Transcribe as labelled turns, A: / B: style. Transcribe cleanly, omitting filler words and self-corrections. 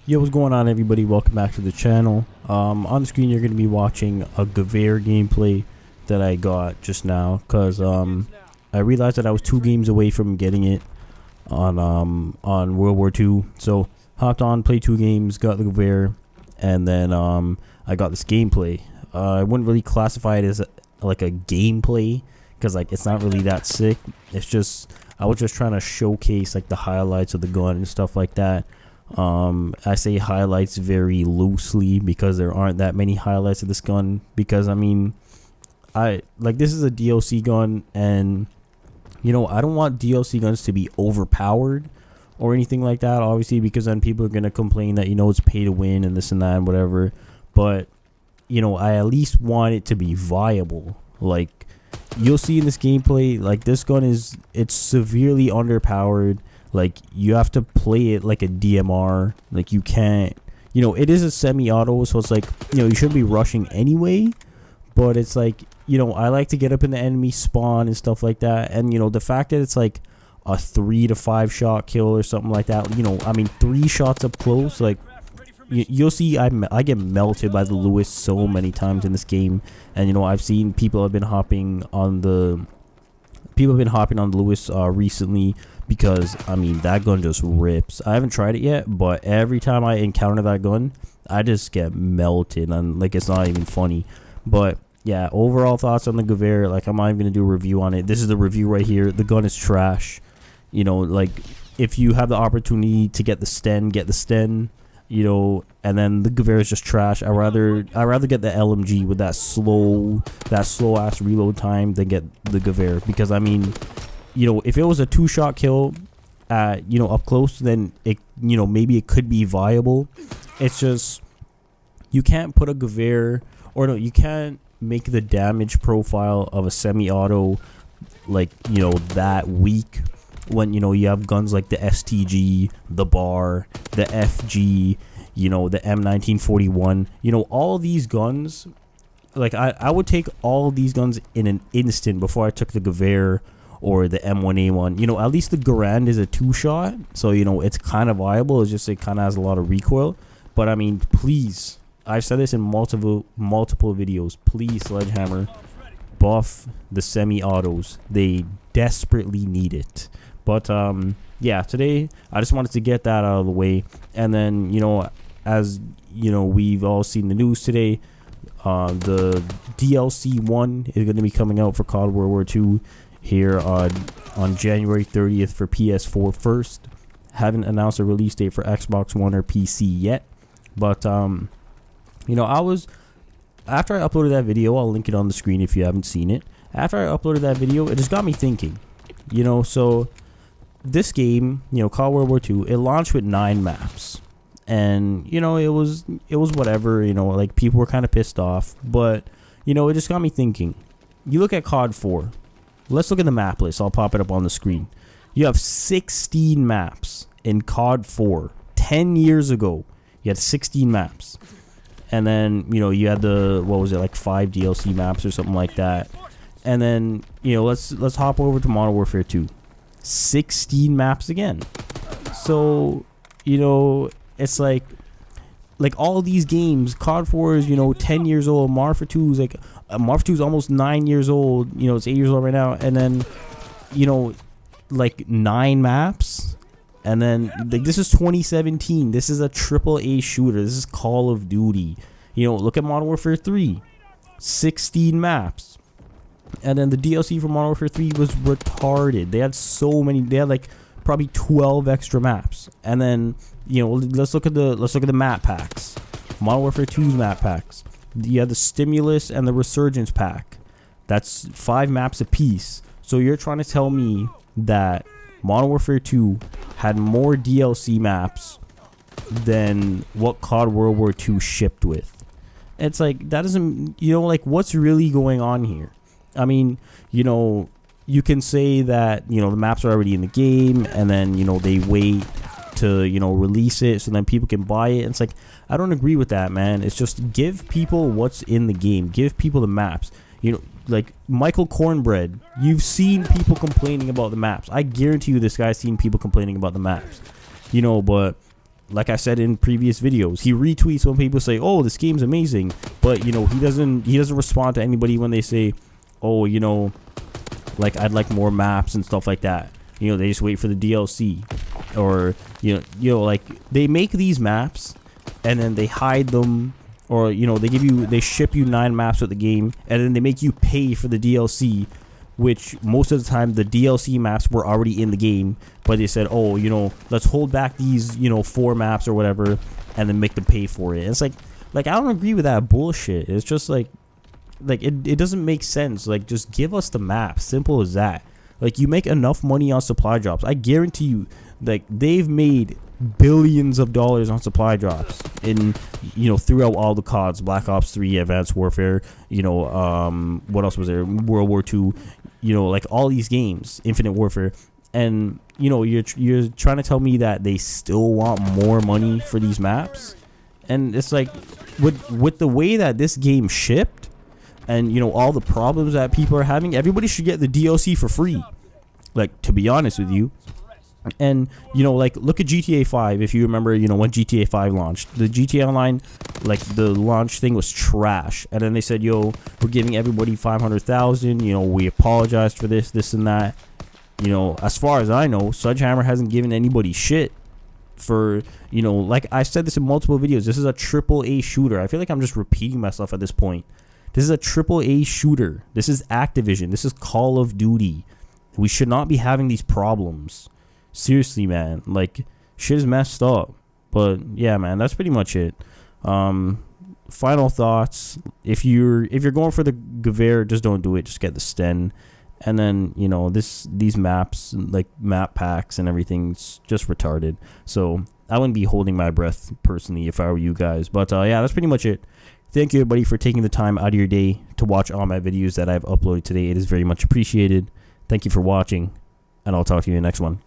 A: Yo, what's going on, everybody? Welcome back to the channel. On the screen, you're going to be watching a Gewehr gameplay that I got just now, because I realized that I was 2 games away from getting it on World War II. So hopped on, played 2 games, got the Gewehr, and then I got this gameplay. I wouldn't really classify it as like a gameplay, because like it's not really that sick. It's just I was just trying to showcase like the highlights of the gun and stuff like that. I say highlights very loosely because there aren't that many highlights of this gun, because I mean, this is a DLC gun, and you know, I don't want DLC guns to be overpowered or anything like that, obviously, because then people are gonna complain that, you know, it's pay to win and this and that and whatever. But you know, I at least want it to be viable. Like you'll see in this gameplay, like this gun it's severely underpowered. Like you have to play it like a DMR. Like you can't, you know, it is a semi-auto, so it's like, you know, you shouldn't be rushing anyway. But it's like, you know, I like to get up in the enemy spawn and stuff like that. And you know, the fact that it's like a 3 to 5 shot kill or something like that, you know, I mean 3 shots up close, like you'll see I get melted by the Lewis so many times in this game. And you know, I've seen people have been hopping on the Lewis recently, because I mean that gun just rips. I haven't tried it yet, but every time I encounter that gun, I just get melted, and like it's not even funny. But yeah, overall thoughts on the Gewehr, like I'm not even gonna do a review on it. This is the review right here. The gun is trash. You know, like if you have the opportunity to get the Sten, get the Sten. You know, and then the Gewehr is just trash. I rather get the LMG with that slow ass reload time than get the Gewehr, because I mean, you know, if it was a 2-shot kill at, you know, up close, then it, you know, maybe it could be viable. It's just you can't put a Gewehr, or no, you can't make the damage profile of a semi-auto like, you know, that weak, when you know you have guns like the STG, the BAR, the FG, you know, the M1941, you know, all these guns, like I would take all these guns in an instant before I took the Gewehr or the M1A1. You know, at least the Garand is a 2-shot, so you know it's kind of viable. It's just it kind of has a lot of recoil. But I mean, please, I've said this in multiple videos, please, Sledgehammer, buff the semi-autos. They desperately need it. But yeah, today I just wanted to get that out of the way. And then, you know, as you know, we've all seen the news today, the DLC 1 is going to be coming out for COD World War II here on January 30th for PS4 first. Haven't announced a release date for Xbox One or PC yet, but you know, after I uploaded that video, I'll link it on the screen if you haven't seen it. After I uploaded that video, it just got me thinking, you know, so this game, you know, COD World War II, it launched with 9 maps, and you know, it was whatever, you know, like people were kind of pissed off, but you know, it just got me thinking. You look at COD 4, let's look at the map list. I'll pop it up on the screen. You have 16 maps in COD 4. 10 years ago, you had 16 maps, and then you know, you had the, what was it, like 5 DLC maps or something like that. And then, you know, let's hop over to Modern Warfare 2. 16 maps again. So, you know, it's like all these games, COD 4 is, you know, 10 years old. Modern Warfare 2 is like, Modern Warfare 2 is almost 9 years old. You know, it's 8 years old right now. And then, you know, like 9 maps. And then, like, this is 2017. This is a AAA shooter. This is Call of Duty. You know, look at Modern Warfare 3. 16 maps. And then the DLC for Modern Warfare 3 was retarded. They had so many. They had like probably 12 extra maps. And then, you know, let's look at the map packs. Modern Warfare 2's map packs. You had the Stimulus and the Resurgence pack. That's 5 maps apiece. So you're trying to tell me that Modern Warfare 2 had more DLC maps than what COD World War 2 shipped with? It's like, that doesn't, you know, like what's really going on here? I mean, you know, you can say that, you know, the maps are already in the game, and then, you know, they wait to, you know, release it so then people can buy it. And it's like, I don't agree with that, man. It's just give people what's in the game. Give people the maps. You know, like Michael Cornbread, you've seen people complaining about the maps. I guarantee you this guy's seen people complaining about the maps. You know, but like I said in previous videos, he retweets when people say, "Oh, this game's amazing," but you know, he doesn't respond to anybody when they say, "Oh, you know, like I'd like more maps and stuff like that." You know, they just wait for the DLC, or you know, like they make these maps and then they hide them, or you know, they ship you 9 maps with the game, and then they make you pay for the DLC, which most of the time the DLC maps were already in the game, but they said, "Oh, you know, let's hold back these, you know, 4 maps or whatever, and then make them pay for it." And it's like I don't agree with that bullshit. It's just like it doesn't make sense. Like, just give us the map, simple as that. Like, you make enough money on supply drops, I guarantee you, like they've made billions of dollars on supply drops in, you know, throughout all the CODs, Black Ops 3, Advanced Warfare, you know, what else was there, World War 2, you know, like all these games, Infinite Warfare. And you know, you're trying to tell me that they still want more money for these maps? And it's like, with the way that this game shipped, and you know, all the problems that people are having, everybody should get the DLC for free, like, to be honest with you. And you know, like, look at GTA 5. If you remember, you know, when GTA 5 launched, the GTA Online, like, the launch thing was trash, and then they said, "Yo, we're giving everybody 500,000, you know, we apologized for this and that." You know, as far as I know, Sledgehammer hasn't given anybody shit for, you know, like I said this in multiple videos, this is a AAA shooter. I feel like I'm just repeating myself at this point. This is a AAA shooter. This is Activision. This is Call of Duty. We should not be having these problems. Seriously, man. Like, shit is messed up. But yeah, man, that's pretty much it. Final thoughts. If you're going for the Gewehr, just don't do it. Just get the Sten. And then, you know, these maps, like map packs and everything's just retarded. So I wouldn't be holding my breath personally if I were you guys. But yeah, that's pretty much it. Thank you, everybody, for taking the time out of your day to watch all my videos that I've uploaded today. It is very much appreciated. Thank you for watching, and I'll talk to you in the next one.